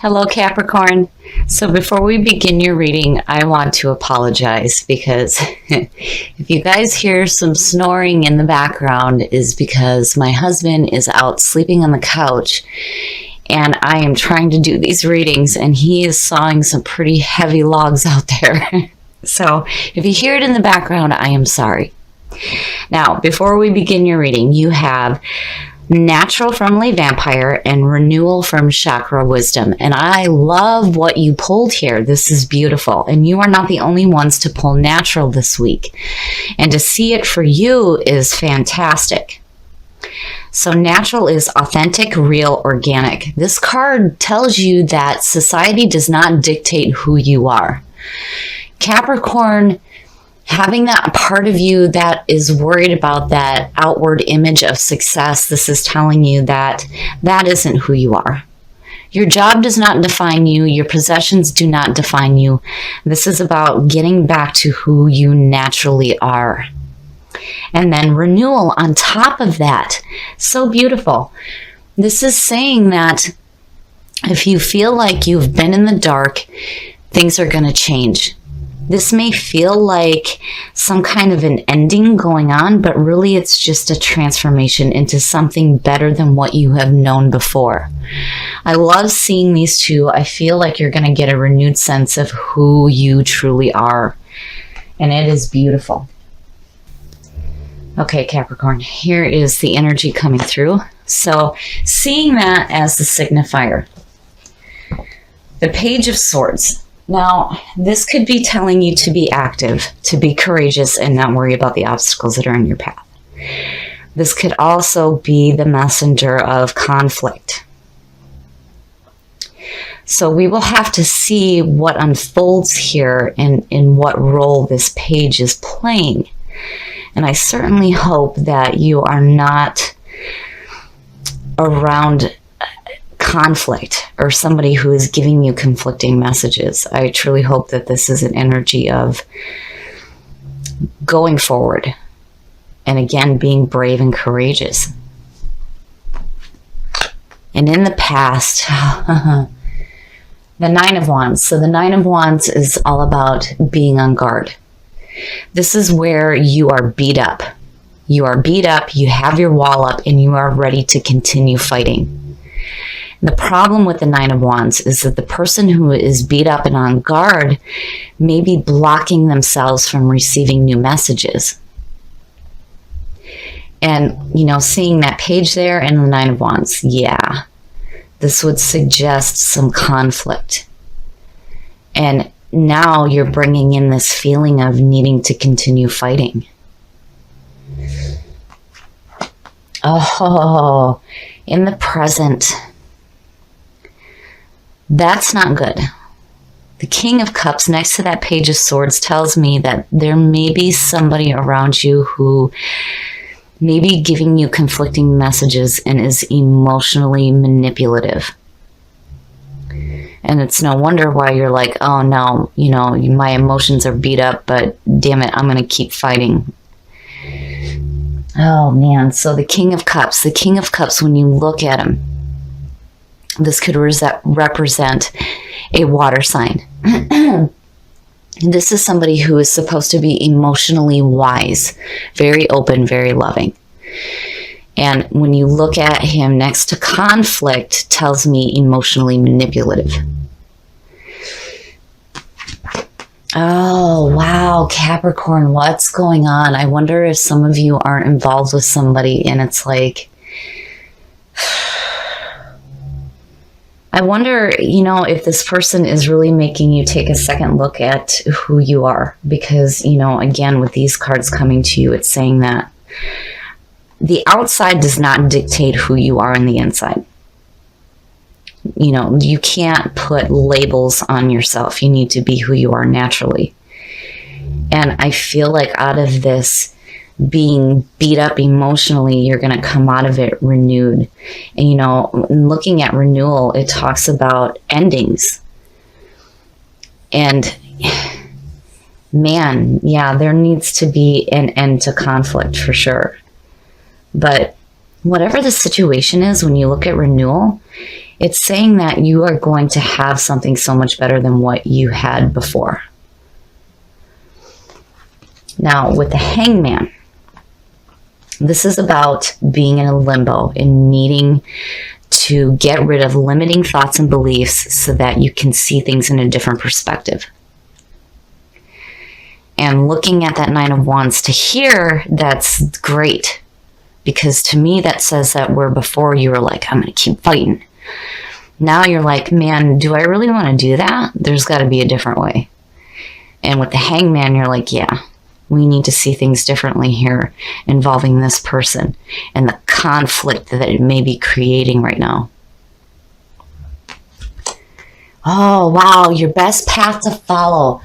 Hello, Capricorn. So before we begin your reading, I want to apologize because if you guys hear some snoring in the background is because my husband is out sleeping on the couch and I am trying to do these readings and he is sawing some pretty heavy logs out there. So if you hear it in the background, I am sorry. Now, before we begin your reading, you have Natural from Lay Vampire and Renewal from Chakra Wisdom. And I love what you pulled here. This is beautiful. And you are not the only ones to pull Natural this week. And to see it for you is fantastic. So Natural is authentic, real, organic. This card tells you that society does not dictate who you are. Capricorn, having that part of you that is worried about that outward image of success, this is telling you that that isn't who you are. Your job does not define you. Your possessions do not define you. This is about getting back to who you naturally are. And then renewal on top of that. So beautiful. This is saying that if you feel like you've been in the dark, things are going to change. This may feel like some kind of an ending going on, but really it's just a transformation into something better than what you have known before. I love seeing these two. I feel like you're going to get a renewed sense of who you truly are. And it is beautiful. Okay, Capricorn, here is the energy coming through. So seeing that as the signifier, the Page of Swords. Now, this could be telling you to be active, to be courageous, and not worry about the obstacles that are in your path. This could also be the messenger of conflict. So we will have to see what unfolds here and in what role this page is playing. And I certainly hope that you are not around conflict or somebody who is giving you conflicting messages. I truly hope that this is an energy of going forward and again being brave and courageous. And in the past, the Nine of Wands. So the Nine of Wands is all about being on guard. This is where you are beat up. You are beat up, you have your wall up, and you are ready to continue fighting. The problem with the Nine of Wands is that the person who is beat up and on guard may be blocking themselves from receiving new messages. And, you know, seeing that page there and the Nine of Wands, yeah, this would suggest some conflict. And now you're bringing in this feeling of needing to continue fighting. Oh, in the present, that's not good. The King of Cups next to that Page of Swords tells me that there may be somebody around you who may be giving you conflicting messages and is emotionally manipulative. And it's no wonder why you're like, oh no, you know, my emotions are beat up, but damn it, I'm going to keep fighting. Oh man, so the King of Cups, when you look at him, this could represent a water sign. This is somebody who is supposed to be emotionally wise, very open, very loving. And when you look at him next to conflict, tells me emotionally manipulative. Oh, wow, Capricorn, what's going on? I wonder if some of you aren't involved with somebody and it's like, I wonder, you know, if this person is really making you take a second look at who you are. Because, you know, again, with these cards coming to you, it's saying that the outside does not dictate who you are on the inside. You know, you can't put labels on yourself. You need to be who you are naturally. And I feel like out of this being beat up emotionally, you're going to come out of it renewed. And, you know, looking at renewal, it talks about endings. And man, yeah, there needs to be an end to conflict for sure. But whatever the situation is, when you look at renewal, It's saying that you are going to have something so much better than what you had before. Now, with the Hangman, this is about being in a limbo and needing to get rid of limiting thoughts and beliefs so that you can see things in a different perspective. And looking at that Nine of Wands to here, that's great. Because to me, that says that where before you were like, I'm going to keep fighting. Now you're like, man, do I really want to do that? There's got to be a different way. And with the Hangman, you're like, yeah, we need to see things differently here involving this person and the conflict that it may be creating right now. Oh, wow, your best path to follow.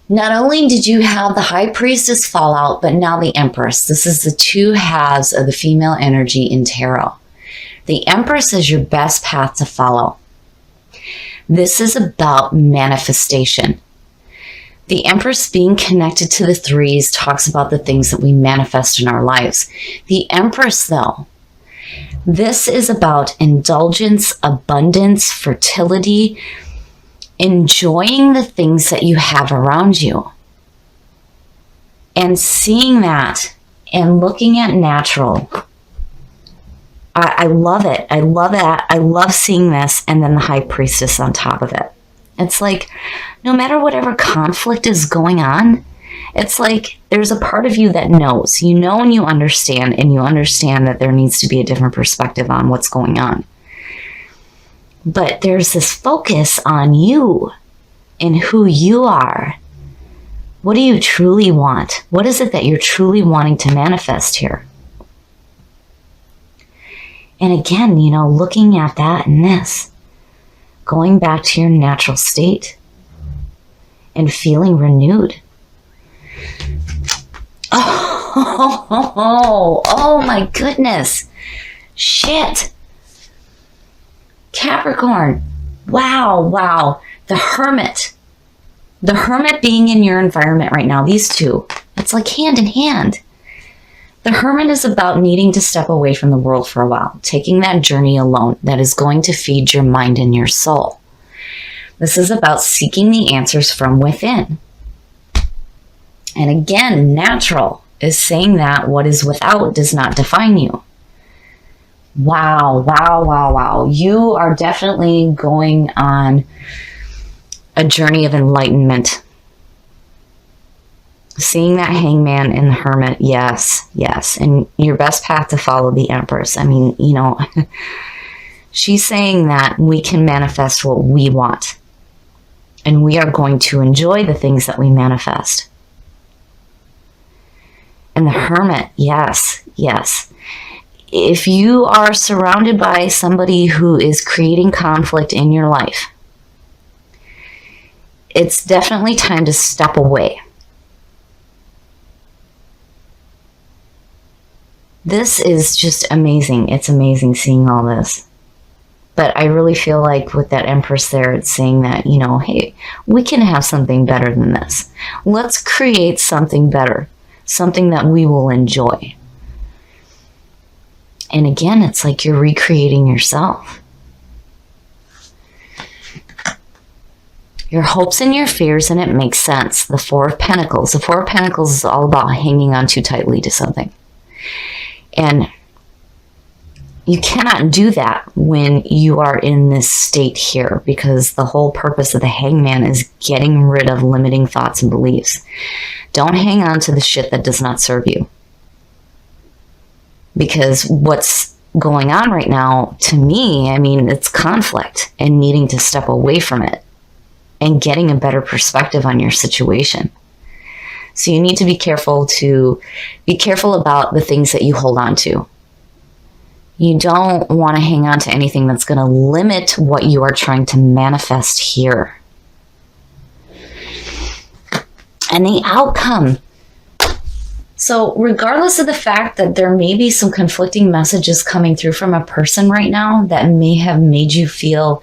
Not only did you have the High Priestess fall out, but now the Empress. This is the two halves of the female energy in tarot. The Empress is your best path to follow. This is about manifestation. The Empress being connected to the threes talks about the things that we manifest in our lives. The Empress, though, this is about indulgence, abundance, fertility, enjoying the things that you have around you. And seeing that and looking at natural. I love it. I love that. I love seeing this, and then the High Priestess on top of it. It's like, no matter whatever conflict is going on, it's like there's a part of you that knows. You know and you understand that there needs to be a different perspective on what's going on. But there's this focus on you and who you are. What do you truly want? What is it that you're truly wanting to manifest here? And again, you know, looking at that and this, going back to your natural state and feeling renewed. Oh my goodness. Shit. Capricorn. Wow. The Hermit. The Hermit being in your environment right now, these two, it's like hand in hand. The Hermit is about needing to step away from the world for a while, taking that journey alone that is going to feed your mind and your soul. This is about seeking the answers from within. And again, natural is saying that what is without does not define you. Wow. You are definitely going on a journey of enlightenment. Seeing that Hangman and the Hermit, yes. And your best path to follow the Empress. I mean, you know, she's saying that we can manifest what we want. And we are going to enjoy the things that we manifest. And the Hermit, yes. If you are surrounded by somebody who is creating conflict in your life, it's definitely time to step away. This is just amazing. It's amazing seeing all this. But I really feel like with that Empress there, it's saying that, you know, hey, we can have something better than this. Let's create something better, something that we will enjoy. And again, it's like you're recreating yourself. Your hopes and your fears, and it makes sense. The Four of Pentacles. The Four of Pentacles is all about hanging on too tightly to something. And you cannot do that when you are in this state here, because the whole purpose of the Hangman is getting rid of limiting thoughts and beliefs. Don't hang on to the shit that does not serve you. Because what's going on right now, to me, I mean, it's conflict and needing to step away from it and getting a better perspective on your situation. So you need to be careful about the things that you hold on to. You don't want to hang on to anything that's going to limit what you are trying to manifest here. And the outcome. So regardless of the fact that there may be some conflicting messages coming through from a person right now that may have made you feel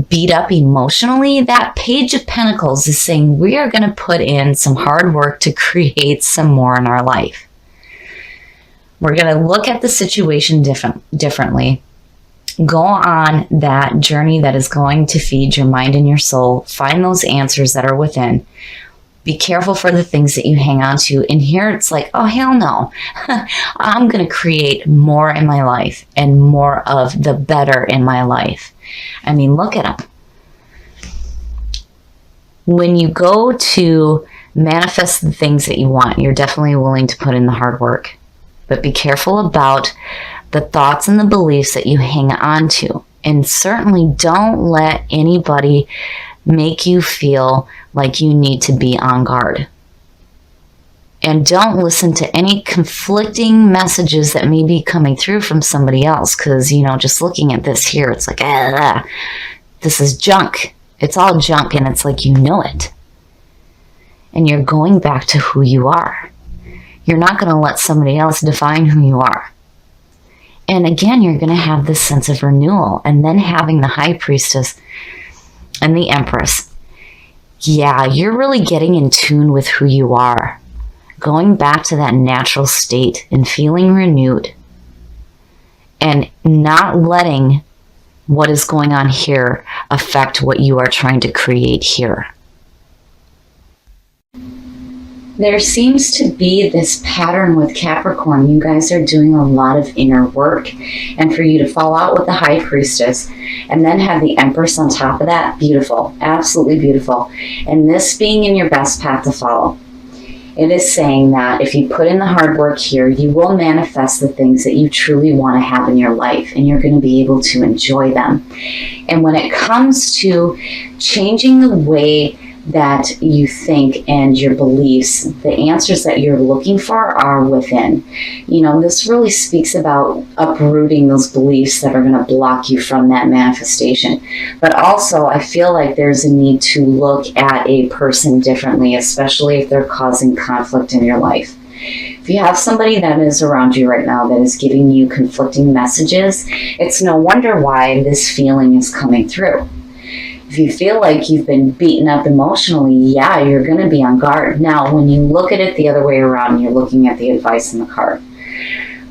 beat up emotionally, that Page of Pentacles is saying we are going to put in some hard work to create some more in our life. We're going to look at the situation differently. Go on that journey that is going to feed your mind and your soul. Find those answers that are within. Be careful for the things that you hang on to. And here it's like, oh, hell no. I'm going to create more in my life and more of the better in my life. I mean, look at them. When you go to manifest the things that you want, you're definitely willing to put in the hard work. But be careful about the thoughts and the beliefs that you hang on to. And certainly don't let anybody make you feel like you need to be on guard. And don't listen to any conflicting messages that may be coming through from somebody else. Because, just looking at this here, it's like, this is junk. It's all junk, and it's like, it. And you're going back to who you are. You're not going to let somebody else define who you are. And again, you're going to have this sense of renewal. And then having the High Priestess and the Empress. Yeah, you're really getting in tune with who you are. Going back to that natural state and feeling renewed. And not letting what is going on here affect what you are trying to create here. There seems to be this pattern with Capricorn. You guys are doing a lot of inner work. And for you to fall out with the High Priestess and then have the Empress on top of that, beautiful. Absolutely beautiful. And this being in your best path to follow. It is saying that if you put in the hard work here, you will manifest the things that you truly want to have in your life. And you're going to be able to enjoy them. And when it comes to changing the way that you think and your beliefs, the answers that you're looking for are within. This really speaks about uprooting those beliefs that are going to block you from that manifestation. But also, I feel like there's a need to look at a person differently, especially if they're causing conflict in your life. If you have somebody that is around you right now that is giving you conflicting messages, it's no wonder why this feeling is coming through. If you feel like you've been beaten up emotionally, yeah, you're going to be on guard. Now, when you look at it the other way around, you're looking at the advice in the card.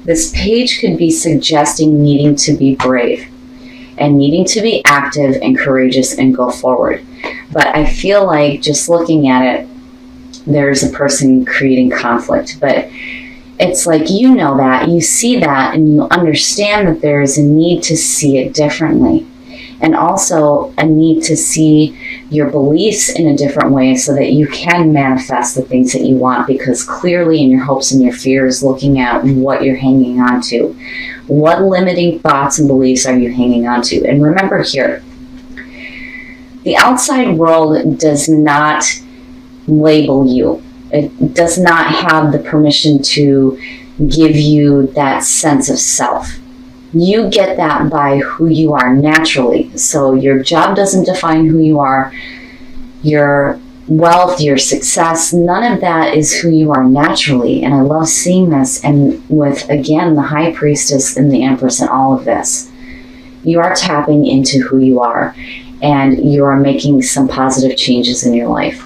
This page could be suggesting needing to be brave and needing to be active and courageous and go forward. But I feel like just looking at it, there's a person creating conflict. But it's like that, you see that, and you understand that there is a need to see it differently. And also a need to see your beliefs in a different way so that you can manifest the things that you want, because clearly in your hopes and your fears, looking at what you're hanging on to. What limiting thoughts and beliefs are you hanging on to? And remember here, the outside world does not label you. It does not have the permission to give you that sense of self. You get that by who you are naturally. So your job doesn't define who you are. Your wealth, your success, none of that is who you are naturally. And I love seeing this. And with, again, the High Priestess and the Empress and all of this, you are tapping into who you are. And you are making some positive changes in your life.